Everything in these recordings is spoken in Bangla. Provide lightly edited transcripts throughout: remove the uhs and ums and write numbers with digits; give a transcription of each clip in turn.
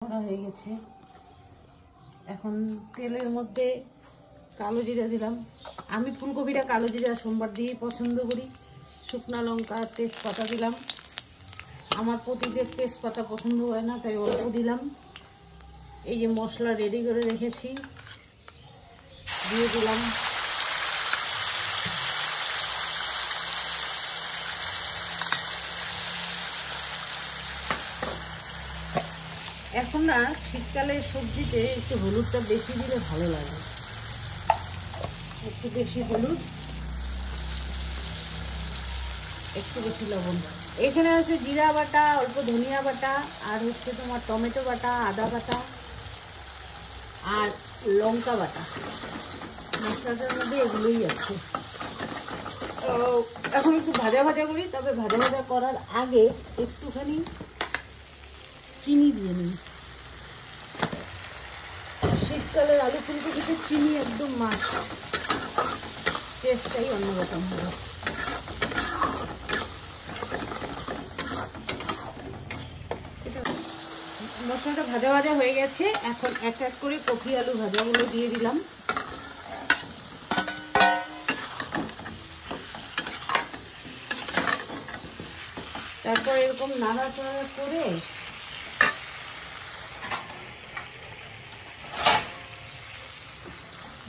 হয়ে গেছে। এখন তেলের মধ্যে কালো জিরা দিলাম। আমি ফুলকপিটা কালো জিরা সোমবার দিয়েই পছন্দ করি। শুকনা লঙ্কা, তেজপাতা দিলাম। আমার পতিদের তেজপাতা পছন্দ হয় না, তাই অল্প দিলাম। এই যে মশলা রেডি করে রেখেছি, দিয়ে দিলাম। এখন না শীতকালে সবজিতে একটু হলুদটা বেশি দিলে ভালো লাগে। একটু বেশি হলুদ, একটু বেশি লবণ। এখানে আছে জিরা বাটা, অল্প ধনিয়া বাটা, আর হচ্ছে তোমার টমেটো বাটা, আদা বাটা আর লঙ্কা বাটা। মশলাটার মধ্যে এগুলোই আছে। এখন একটু ভাজা ভাজা করি, তবে ভাজা ভাজা করার আগে একটুখানি চিনি দিয়ে নিই। শীতকালের আলু ফুলকপিতে চিনি একদম মাস্ট, টেস্টটাই অন্যরকম হবে। মশলাটা ভাজা ভাজা হয়ে গেছে। এখন এক এক করে কপি আলু ভাজাগুলো দিয়ে দিলাম। তারপর এরকম নাড়াচাড়া করে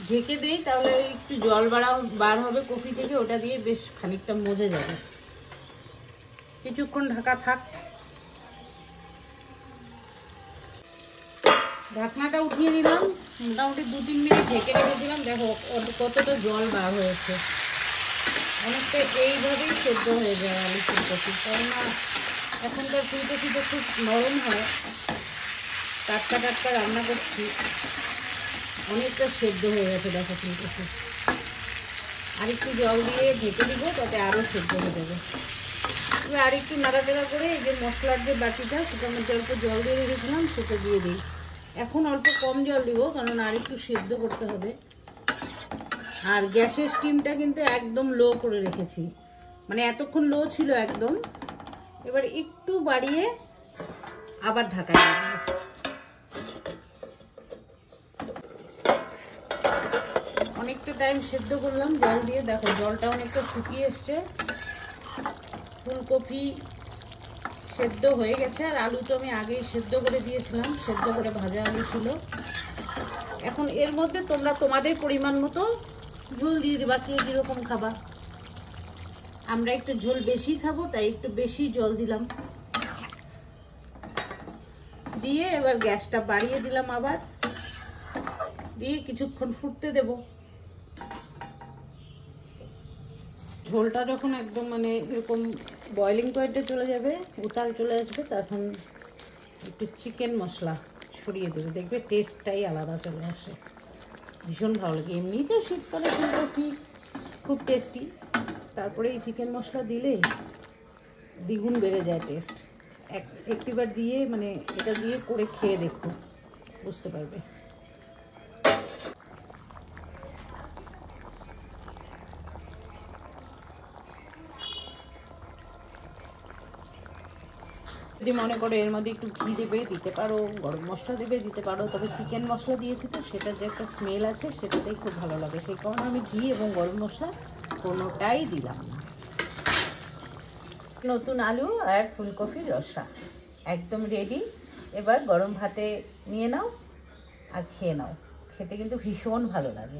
ঢেকে দিই, তাহলে একটু জল বার হবে কপি থেকে, ওটা দিয়ে বেশ খানিকটা মজে যাবে। কিছুক্ষণ ঢাকা থাক। ঢাকনাটা উঠিয়ে দিলাম, মোটামুটি 2-3 মিনিট ঢেকে রেখে দিলাম। দেখো কতটা জল বার হয়েছে। অনেকটা এইভাবেই সেদ্ধ হয়ে যায় আলু ফুলকপি, কেননা এখনকার ফুলকপি তো খুব নরম হয়। টাটকা টাটকা রান্না করছি, অনেকটা সেদ্ধ হয়ে গেছে। দেখো ফুলকপি আর একটু জল দিয়ে ঢেকে দিব, তাতে আরও সেদ্ধ হয়ে যাবে। তবে আর একটু নাড়াচাড়া করে এই যে মশলার যে বাটিটা, সেটার মধ্যে অল্প জল দিয়ে রেখেছিলাম, সেটা দিয়ে দিই। এখন অল্প কম জল দিব, কারণ আর একটু সেদ্ধ করতে হবে। আর গ্যাসের স্টিমটা কিন্তু একদম লো করে রেখেছি, মানে এতক্ষণ লো ছিল একদম। এবার একটু বাড়িয়ে আবার ঢাকা দিয়ে দেব। অনেকটা টাইম সেদ্ধ করলাম জল দিয়ে। দেখো জলটা অনেকটা শুকিয়ে এসছে, ফুলকপি সেদ্ধ হয়ে গেছে। আর আলু তো আমি আগেই সেদ্ধ করে দিয়েছিলাম, সেদ্ধ করে ভাজা আলু ছিল। এখন এর মধ্যে তোমরা তোমাদের পরিমাণ মতো ঝোল দিয়ে দেবা, কে কীরকম খাবা। আমরা একটু ঝোল বেশি খাবো, তাই একটু বেশি জল দিলাম। দিয়ে এবার গ্যাসটা বাড়িয়ে দিলাম আবার, দিয়ে কিছুক্ষণ ফুটতে দেব। ঝোলটা যখন একদম মানে এরকম বয়লিং পয়েন্টে চলে যাবে, উতাল চলে আসবে, তখন একটু চিকেন মশলা ছড়িয়ে দেবে। দেখবে টেস্টটাই আলাদা চলে আসে, ভীষণ ভালো লাগে। এমনিই তো শীতকালে ফুলকপি খুব টেস্টি, তারপরে এই চিকেন মশলা দিলে দ্বিগুণ বেড়ে যায় টেস্ট। একটিবার দিয়ে মানে এটা দিয়ে করে খেয়ে দেখো, বুঝতে পারবে। যদি মনে করো এর মধ্যে একটু ঘি দেবে, দিতে পারো। গরম মশলা দেবে, দিতে পারো। তবে চিকেন মশলা দিয়েছি তো, সেটার যে একটা স্মেল আছে, সেটাতেই খুব ভালো লাগে। সেই কারণে আমি ঘি এবং গরম মশলা কোনোটাই দিলাম না। নতুন আলু আর ফুলকপির রসা একদম রেডি। এবার গরম ভাতে নিয়ে নাও আর খেয়ে নাও। খেতে কিন্তু ভীষণ ভালো লাগে।